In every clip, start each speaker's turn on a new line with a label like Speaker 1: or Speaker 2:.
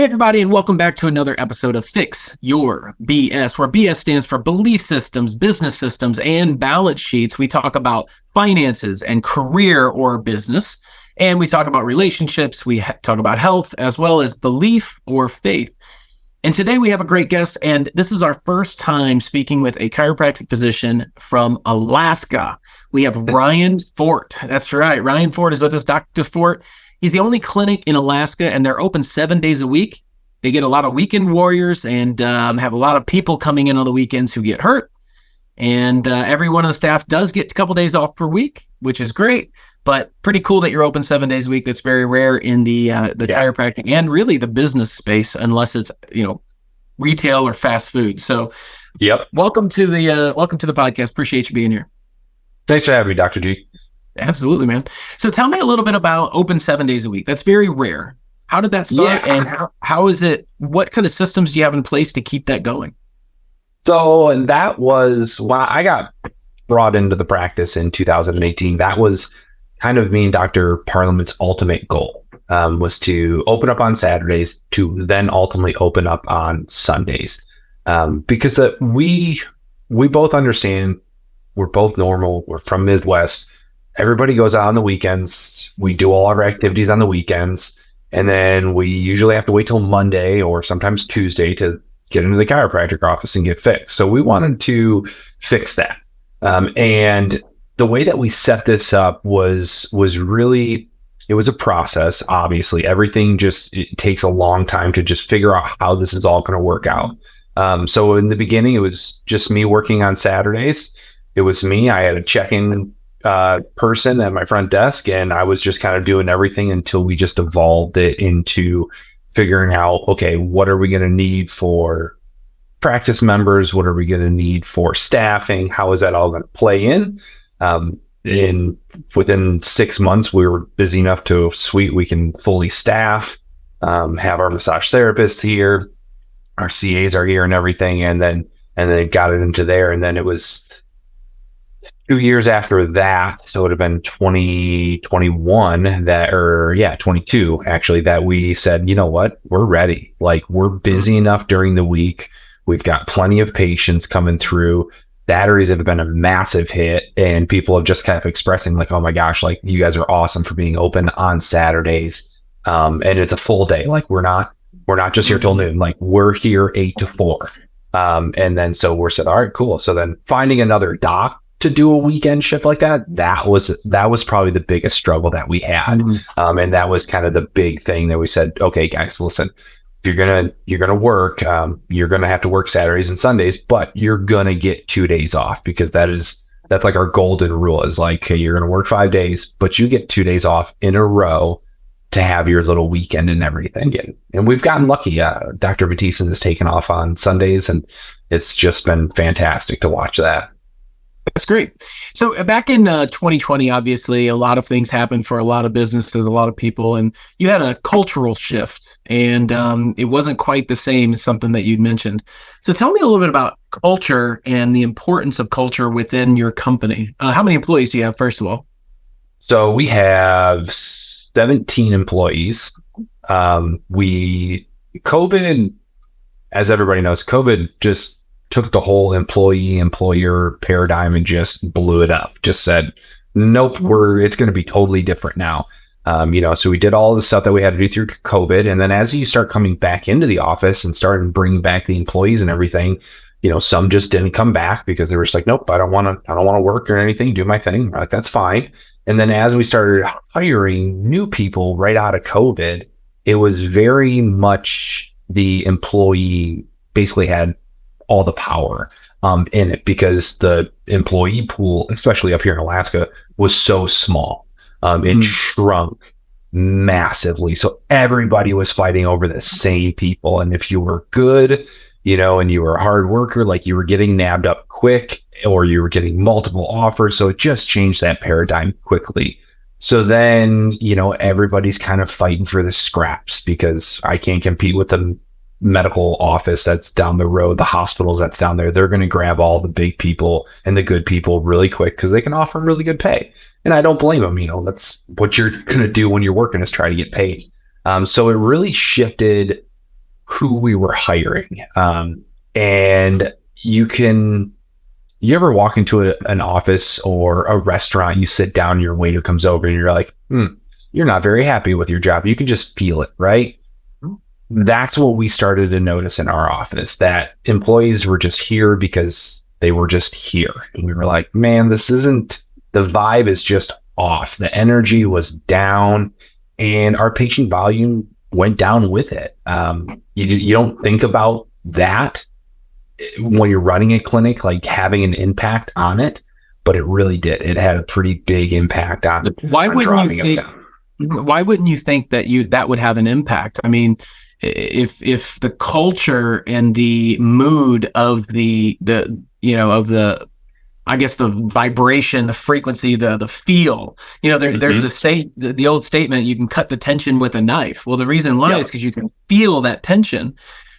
Speaker 1: everybody, and welcome back to another episode of Fix Your BS, where BS stands for belief systems, business systems, and balance sheets. We talk about finances and career or business, and we talk about relationships. We talk about health, as well as belief or faith. And today we have a great guest, and this is our first time speaking with a chiropractic physician from Alaska. We have Ryan Fordt. That's right. Ryan Fordt is with us, Dr. Fordt. He's the only clinic in Alaska, and they're open 7 days a week. They get a lot of weekend warriors and have a lot of people coming in on the weekends who get hurt. And every one of the staff does get a couple days off per week, which is great. But pretty cool that you're open 7 days a week. That's very rare in the chiropractic and really the business space, unless it's retail or fast food. So, welcome to the podcast. Appreciate you being here.
Speaker 2: Thanks for having me, Dr. G.
Speaker 1: Absolutely, man. So tell me a little bit about open 7 days a week. That's very rare. How did that start? And how is it? What kind of systems do you have in place to keep that going?
Speaker 2: So that was when I got brought into the practice in 2018. That was kind of me and Dr. Parliament's ultimate goal, was to open up on Saturdays, to then ultimately open up on Sundays. Because we both understand, we're both normal, we're from Midwest. Everybody goes out on the weekends. We do all our activities on the weekends. And then we usually have to wait till Monday or sometimes Tuesday to get into the chiropractic office and get fixed. So we wanted to fix that. And the way that we set this up was really, it was a process. Obviously, everything it takes a long time to just figure out how this is all going to work out. So in the beginning, it was just me working on Saturdays. It was me. I had a check-in person at my front desk, and I was just kind of doing everything until we just evolved it into figuring out, okay, what are we going to need for practice members? What are we going to need for staffing? How is that all going to play in? Within 6 months, we were busy enough to we can fully staff, have our massage therapist here, our CAs are here and everything. And then got it into there. And then it was 2 years after that, so it would have been 2021 22 actually, that we said, you know what, we're ready. Like, we're busy enough during the week. We've got plenty of patients coming through. Saturdays have been a massive hit, and people have just kind of expressing like, oh my gosh, like, you guys are awesome for being open on Saturdays. And it's a full day. Like, we're not just here till noon. Like, we're here 8 to 4. And then so we're said, all right, cool. So then finding another doc to do a weekend shift like that was probably the biggest struggle that we had. And that was kind of the big thing that we said, okay, guys, listen, if you're gonna work, you're gonna have to work Saturdays and Sundays, but you're gonna get 2 days off, because that's like our golden rule, is like, okay, you're gonna work 5 days, but you get 2 days off in a row to have your little weekend and everything. And we've gotten lucky. Dr. Batista has taken off on Sundays, and it's just been fantastic to watch that.
Speaker 1: That's great. So back in 2020, obviously, a lot of things happened for a lot of businesses, a lot of people, and you had a cultural shift, and it wasn't quite the same as something that you'd mentioned. So tell me a little bit about culture and the importance of culture within your company. How many employees do you have, first of all?
Speaker 2: So we have 17 employees. COVID, as everybody knows, COVID just took the whole employee-employer paradigm and just blew it up. Just said, nope, it's going to be totally different now. So we did all the stuff that we had to do through COVID. And then as you start coming back into the office and starting bringing back the employees and everything, some just didn't come back because they were just like, nope, I don't want to work or anything, do my thing. Like, that's fine. And then as we started hiring new people right out of COVID, it was very much the employee basically had all the power in it, because the employee pool, especially up here in Alaska, was so small. It shrunk massively. So everybody was fighting over the same people. And if you were good, and you were a hard worker, like, you were getting nabbed up quick, or you were getting multiple offers. So it just changed that paradigm quickly. So then, everybody's kind of fighting for the scraps, because I can't compete with the medical office that's down the road, the hospitals that's down there. They're going to grab all the big people and the good people really quick, because they can offer really good pay. And I don't blame them. That's what you're going to do when you're working, is try to get paid. So it really shifted who we were hiring. And you ever walk into an office or a restaurant, you sit down, your waiter comes over and you're like, you're not very happy with your job. You can just feel it, right? That's what we started to notice in our office, that employees were just here because they were just here. And we were like, man, the vibe is just off. The energy was down and our patient volume went down with it. You don't think about that when you're running a clinic, like having an impact on it, but it really did. It had a pretty big impact on
Speaker 1: why wouldn't you think
Speaker 2: down.
Speaker 1: Why wouldn't you think that would have an impact? I mean, if the culture and the mood of the I guess the vibration, the frequency, the feel, there's the old statement, you can cut the tension with a knife. Well, the reason why is because you can feel that tension.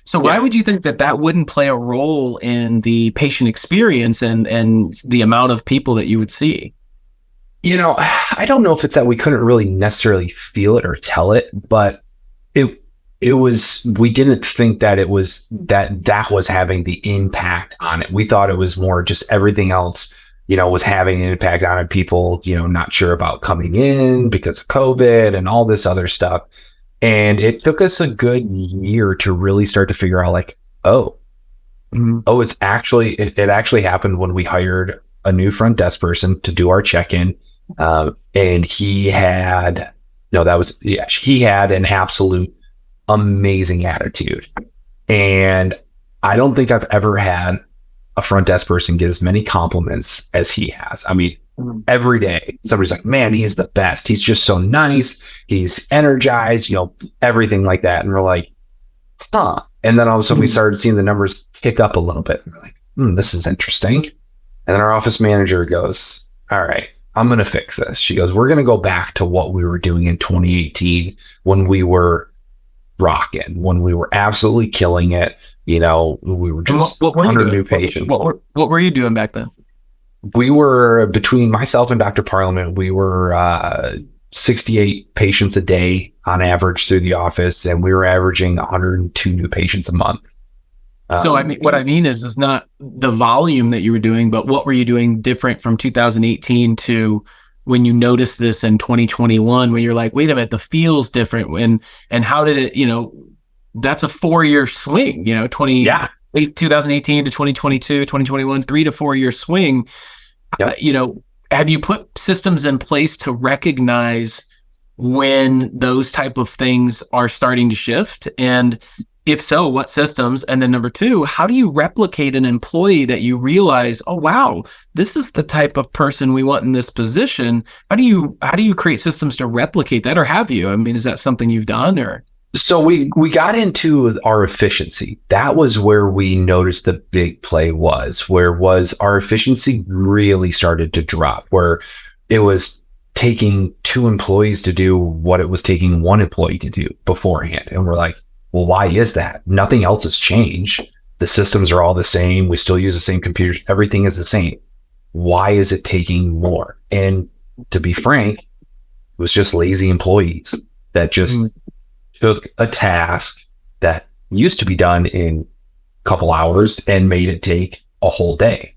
Speaker 1: So why would you think that wouldn't play a role in the patient experience and the amount of people that you would see?
Speaker 2: I don't know if it's that we couldn't really necessarily feel it or tell it, but we didn't think that it was that was having the impact on it. We thought it was more just everything else, was having an impact on it. People, not sure about coming in because of COVID and all this other stuff. And it took us a good year to really start to figure out like, it actually happened when we hired a new front desk person to do our check-in. And he had an absolute amazing attitude. And I don't think I've ever had a front desk person get as many compliments as he has. I mean, every day somebody's like, man, he's the best. He's just so nice. He's energized, everything like that. And we're like, huh. And then all of a sudden we started seeing the numbers tick up a little bit. And we're like, this is interesting. And then our office manager goes, all right, I'm going to fix this. She goes, we're going to go back to what we were doing in 2018 when we were rocking, when we were absolutely killing it. We were just 100 new patients.
Speaker 1: What were you doing back then?
Speaker 2: We were, between myself and Dr. Parliament, we were 68 patients a day on average through the office, and we were averaging 102 new patients a month.
Speaker 1: So what I mean is not the volume that you were doing, but what were you doing different from 2018 to when you noticed this in 2021, when you're like, wait a minute, the feel's different. And how did it, that's a 4-year swing, 2018 to 2022, 2021, 3 to 4 year swing. Yep. Have you put systems in place to recognize when those type of things are starting to shift? And if so, what systems? And then number 2, how do you replicate an employee that you realize, oh, wow, this is the type of person we want in this position? How do you create systems to replicate that, or have you? I mean, is that something you've done, or?
Speaker 2: So we got into our efficiency. That was where we noticed the big play was our efficiency really started to drop, where it was taking 2 employees to do what it was taking 1 employee to do beforehand. And we're like, well, why is that? Nothing else has changed. The systems are all the same. We still use the same computers. Everything is the same. Why is it taking more? And to be frank, it was just lazy employees that just took a task that used to be done in a couple hours and made it take a whole day.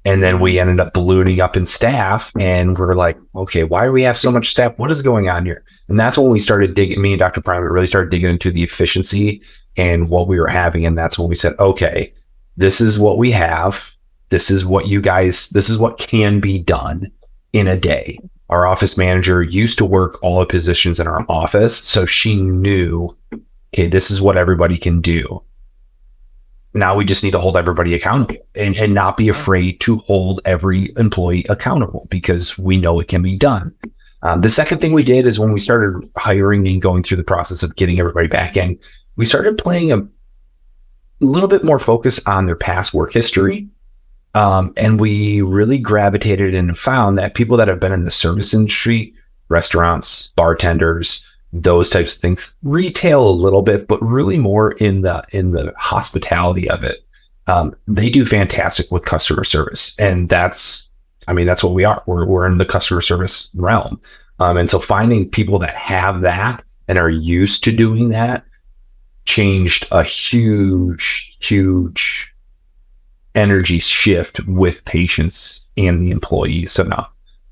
Speaker 2: And then we ended up ballooning up in staff, and we're like, okay, why do we have so much staff? What is going on here? And that's when we started digging, me and Dr. Primate really started digging into the efficiency and what we were having. And that's when we said, okay, this is what we have. This is what can be done in a day. Our office manager used to work all the positions in our office, so she knew, okay, this is what everybody can do. Now we just need to hold everybody accountable and not be afraid to hold every employee accountable, because we know it can be done. The second thing we did is when we started hiring and going through the process of getting everybody back in, we started playing a little bit more focus on their past work history. And we really gravitated and found that people that have been in the service industry, restaurants, bartenders, those types of things, retail a little bit, but really more in the hospitality of it. They do fantastic with customer service, and that's what we are. We're in the customer service realm. And so finding people that have that and are used to doing that changed a huge energy shift with patients and the employees. So now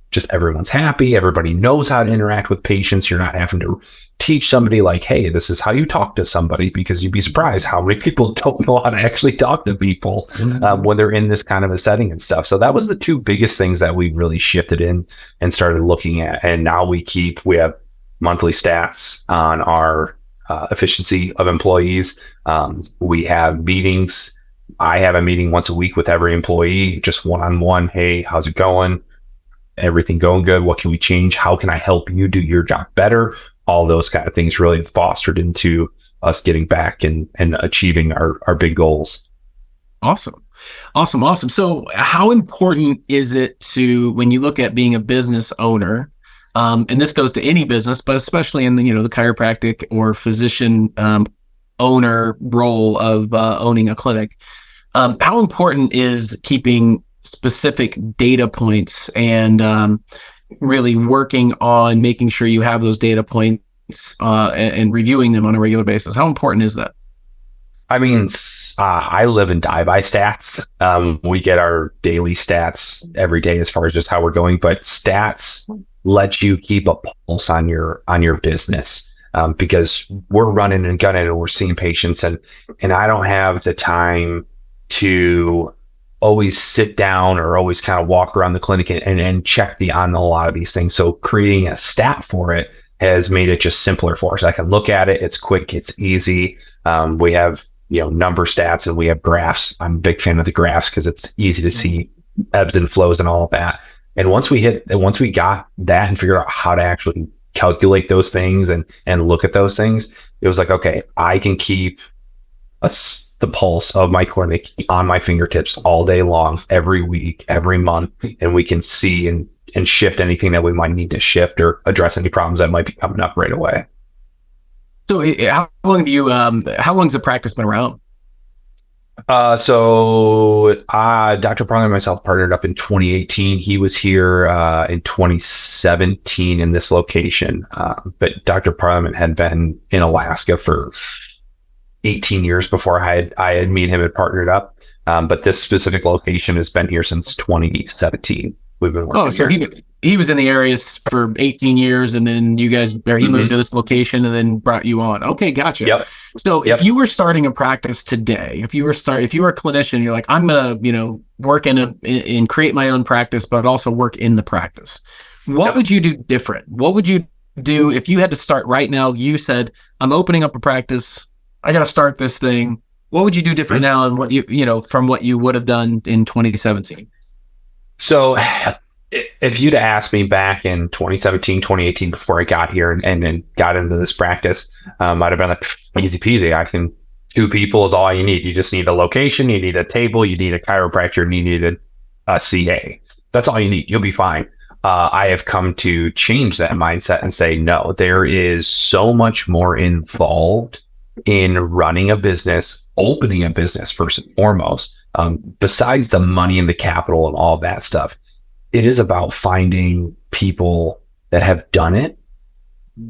Speaker 2: just everyone's happy. Everybody knows how to interact with patients. You're not having to teach somebody like, hey, this is how you talk to somebody, because you'd be surprised how many people don't know how to actually talk to people when they're in this kind of a setting and stuff. So that was the two biggest things that we really shifted in and started looking at. And now we have monthly stats on our efficiency of employees. We have meetings. I have a meeting once a week with every employee, just one-on-one. Hey, how's it going? Everything going good? What can we change? How can I help you do your job better? All those kind of things really fostered into us getting back and achieving our big goals.
Speaker 1: Awesome. So how important is it to, when you look at being a business owner, and this goes to any business, but especially in the chiropractic or physician owner role of owning a clinic, how important is keeping specific data points and really working on making sure you have those data points and reviewing them on a regular basis? How important is that?
Speaker 2: I mean, I live and die by stats. We get our daily stats every day as far as just how we're going, but stats let you keep a pulse on your business, because we're running and gunning and we're seeing patients, and I don't have the time to always sit down or always kind of walk around the clinic and check on a lot of these things. So creating a stat for it has made it just simpler for us. I can look at it. It's quick. It's easy. We have, number stats, and we have graphs. I'm a big fan of the graphs because it's easy to see ebbs and flows and all of that. And once we got that and figured out how to actually calculate those things and look at those things, it was like, okay, I can keep the pulse of my clinic on my fingertips all day long, every week, every month, and we can see and shift anything that we might need to shift or address any problems that might be coming up right away.
Speaker 1: So how long has the practice been around?
Speaker 2: So Dr. Parlin and myself partnered up in 2018. He was here in 2017 in this location. But Dr. Parliament had been in Alaska for 18 years before me and him had partnered up. But this specific location has been here since 2017. We've been working.
Speaker 1: Oh, so he was in the area for 18 years, and then he moved to this location and then brought you on. Okay, gotcha.
Speaker 2: Yep.
Speaker 1: So if you were starting a practice today, if you were a clinician, you're like, I'm gonna, work and create my own practice, but also work in the practice. What would you do different? What would you do if you had to start right now? You said, I'm opening up a practice. I got to start this thing. What would you do different now, and what from what you would have done in 2017? So
Speaker 2: if you'd asked me back in 2017, 2018, before I got here and then got into this practice, I'd have been like, easy peasy. 2 people is all you need. You just need a location, you need a table, you need a chiropractor, and you need a CA. That's all you need. You'll be fine. I have come to change that mindset and say, no, there is so much more involved in running a business, opening a business first and foremost. Besides the money and the capital and all that stuff, it is about finding people that have done it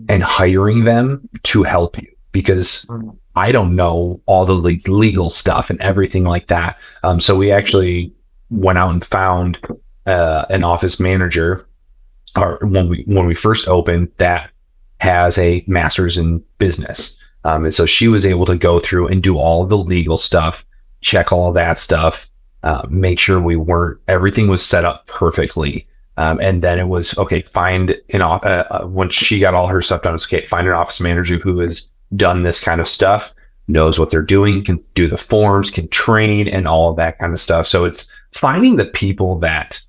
Speaker 2: and hiring them to help you, because I don't know all the legal stuff and everything like that. So we actually went out and found an office manager, or when we first opened, that has a master's in business. And so she was able to go through and do all the legal stuff, check all that stuff, make sure everything was set up perfectly. And then it was, okay, once she got all her stuff done, it's okay, find an office manager who has done this kind of stuff, knows what they're doing, can do the forms, can train, and all of that kind of stuff. So it's finding the people that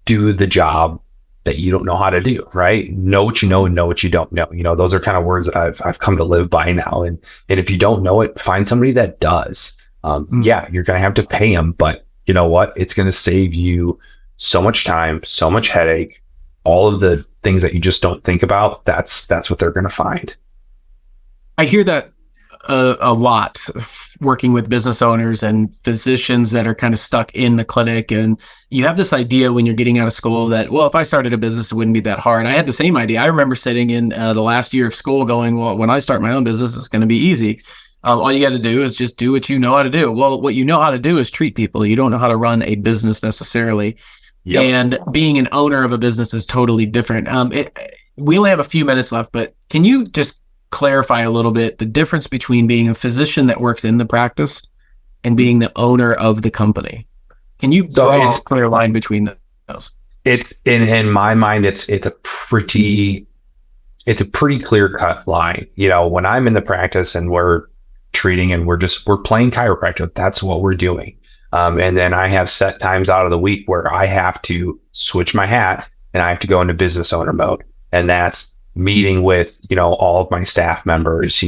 Speaker 2: do the job that you don't know how to do, right? Know what you know and know what you don't know. Those are kind of words that I've come to live by now. And if you don't know it, find somebody that does. Yeah, you're going to have to pay them, but you know what? It's going to save you so much time, so much headache, all of the things that you just don't think about. That's what they're going to find.
Speaker 1: I hear that a lot working with business owners and physicians that are kind of stuck in the clinic. And you have this idea when you're getting out of school that, well, if I started a business, it wouldn't be that hard. I had the same idea. I remember sitting in the last year of school going, well, when I start my own business, it's going to be easy. All you got to do is just do what you know how to do. Well, what you know how to do is treat people. You don't know how to run a business necessarily. Yep. And being an owner of a business is totally different. We only have a few minutes left, but can you just clarify a little bit the difference between being a physician that works in the practice and being the owner of the company? Can you draw a clear line between those?
Speaker 2: It's in my mind, it's a pretty clear cut line. When I'm in the practice and we're treating and we're playing chiropractic, that's what we're doing. And then I have set times out of the week where I have to switch my hat and I have to go into business owner mode. And that's meeting with, all of my staff members,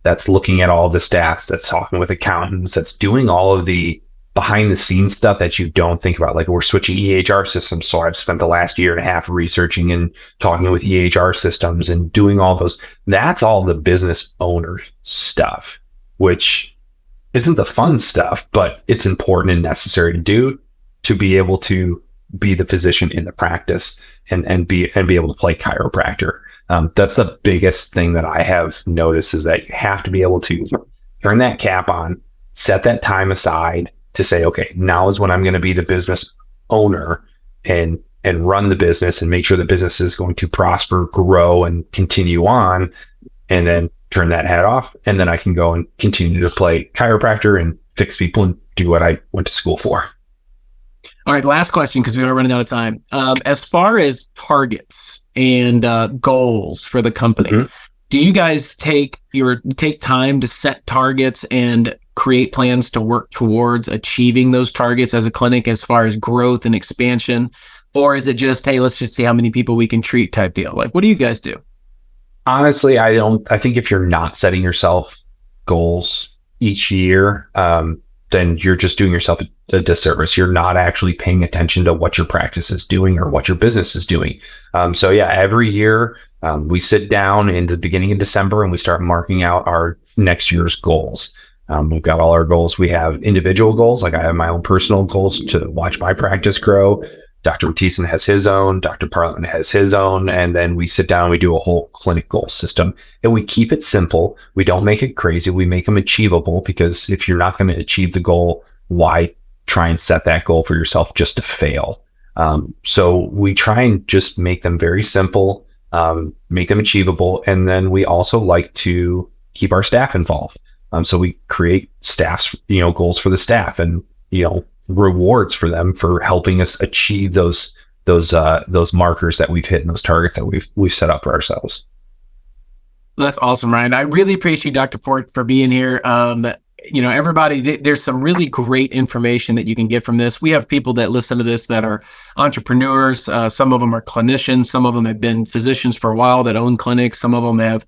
Speaker 2: that's looking at all the stats, that's talking with accountants, that's doing all of the behind the scenes stuff that you don't think about. Like, we're switching EHR systems. So I've spent the last year and a half researching and talking with EHR systems and doing all those. That's all the business owner stuff, which isn't the fun stuff, but it's important and necessary to do to be able to be the physician in the practice and be able to play chiropractor. That's the biggest thing that I have noticed, is that you have to be able to turn that cap on, set that time aside to say, okay, now is when I'm going to be the business owner and run the business and make sure the business is going to prosper, grow, and continue on, and then turn that hat off, and then I can go and continue to play chiropractor and fix people and do what I went to school for.
Speaker 1: All right, last question, because we are running out of time. As far as targets and goals for the company, do you guys take time to set targets and create plans to work towards achieving those targets as a clinic, as far as growth and expansion? Or is it just, hey, let's just see how many people we can treat type deal? Like, what do you guys do?
Speaker 2: Honestly, I think if you're not setting yourself goals each year, then you're just doing yourself a disservice. You're not actually paying attention to what your practice is doing or what your business is doing. So yeah, every year we sit down in the beginning of December and we start marking out our next year's goals. We've got all our goals. We have individual goals. Like, I have my own personal goals to watch my practice grow. Dr. Mattison has his own, Dr. Parliament has his own, and then we sit down, we do a whole clinic goal system, and we keep it simple. We don't make it crazy. We make them achievable, because if you're not going to achieve the goal, why try and set that goal for yourself just to fail? So we try and just make them very simple, make them achievable, and then we also like to keep our staff involved. So we create staff's, goals for the staff, and, rewards for them for helping us achieve those markers that we've hit and those targets that we've set up for ourselves.
Speaker 1: That's awesome, Ryan. I really appreciate Dr. Fordt for being here. Everybody, there's some really great information that you can get from this. We have people that listen to this that are entrepreneurs. Some of them are clinicians. Some of them have been physicians for a while that own clinics. Some of them have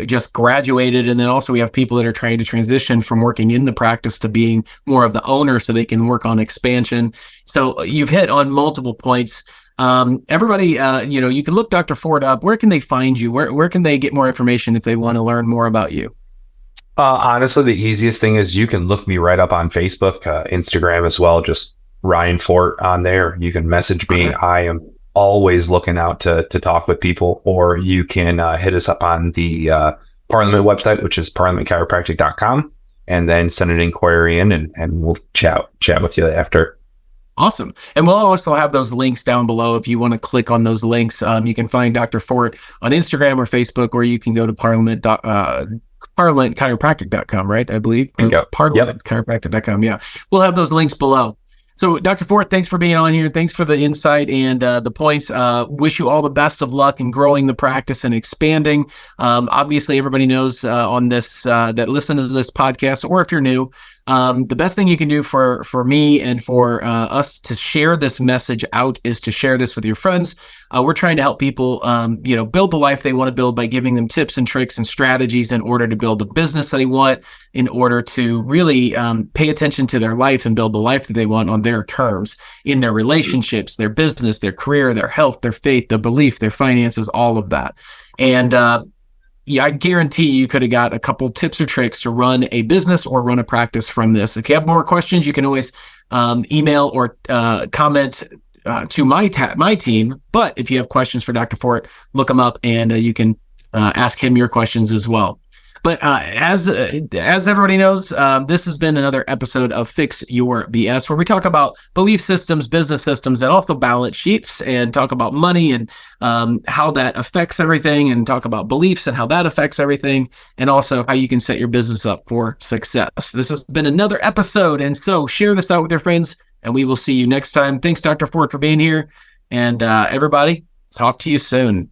Speaker 1: just graduated. And then also we have people that are trying to transition from working in the practice to being more of the owner so they can work on expansion. So you've hit on multiple points. Everybody, you can look Dr. Fordt up. Where can they find you? Where can they get more information if they want to learn more about you?
Speaker 2: Honestly, the easiest thing is you can look me right up on Facebook, Instagram as well. Just Ryan Fordt on there. You can message me. I am always looking out to talk with people, or you can hit us up on the Parliament website, which is parliamentchiropractic.com, and then send an inquiry in, and we'll chat with you after.
Speaker 1: Awesome. And we'll also have those links down below. If you want to click on those links, you can find Dr. Fordt on Instagram or Facebook, or you can go to parliamentchiropractic.com, right? I believe. Parliamentchiropractic.com. Yeah. We'll have those links below. So, Dr. Fordt, thanks for being on here. Thanks for the insight and the points. Wish you all the best of luck in growing the practice and expanding. Obviously, everybody knows on this that listen to this podcast, or if you're new, the best thing you can do for me and for us to share this message out is to share this with your friends. We're trying to help people, build the life they want to build by giving them tips and tricks and strategies in order to build the business they want, in order to really pay attention to their life and build the life that they want on their terms, in their relationships, their business, their career, their health, their faith, their belief, their finances, all of that. And yeah, I guarantee you could have got a couple tips or tricks to run a business or run a practice from this. If you have more questions, you can always email or comment to my team. But if you have questions for Dr. Fordt, look him up, and you can ask him your questions as well. But as everybody knows, this has been another episode of Fix Your BS, where we talk about belief systems, business systems, and also balance sheets, and talk about money and how that affects everything, and talk about beliefs and how that affects everything, and also how you can set your business up for success. This has been another episode, and so share this out with your friends, and we will see you next time. Thanks, Dr. Fordt, for being here, and everybody, talk to you soon.